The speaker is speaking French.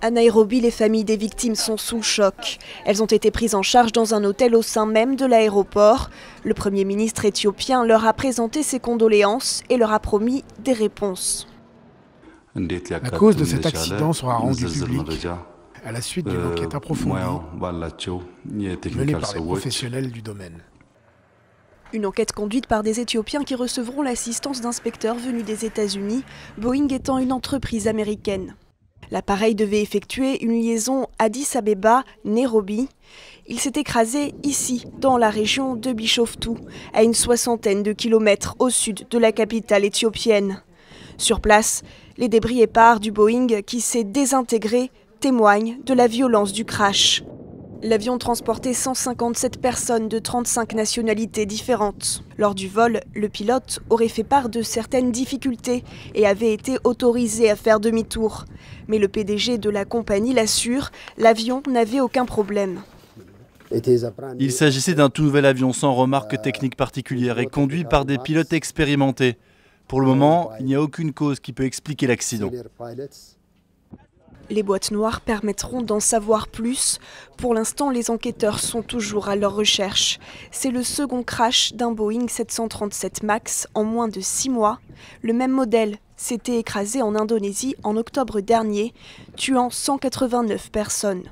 À Nairobi, les familles des victimes sont sous le choc. Elles ont été prises en charge dans un hôtel au sein même de l'aéroport. Le Premier ministre éthiopien leur a présenté ses condoléances et leur a promis des réponses. La cause de cet accident sera rendue publique à la suite d'une enquête approfondie menée par les professionnels du domaine. Une enquête conduite par des Éthiopiens qui recevront l'assistance d'inspecteurs venus des États-Unis, Boeing étant une entreprise américaine. L'appareil devait effectuer une liaison Addis Abeba-Nairobi. Il s'est écrasé ici, dans la région de Bishoftu, à une 60aine de kilomètres au sud de la capitale éthiopienne. Sur place, les débris épars du Boeing qui s'est désintégré témoignent de la violence du crash. L'avion transportait 157 personnes de 35 nationalités différentes. Lors du vol, le pilote aurait fait part de certaines difficultés et avait été autorisé à faire demi-tour. Mais le PDG de la compagnie l'assure, l'avion n'avait aucun problème. Il s'agissait d'un tout nouvel avion sans remarque technique particulière et conduit par des pilotes expérimentés. Pour le moment, il n'y a aucune cause qui peut expliquer l'accident. Les boîtes noires permettront d'en savoir plus. Pour l'instant, les enquêteurs sont toujours à leur recherche. C'est le second crash d'un Boeing 737 MAX en moins de 6 mois. Le même modèle s'était écrasé en Indonésie en octobre dernier, tuant 189 personnes.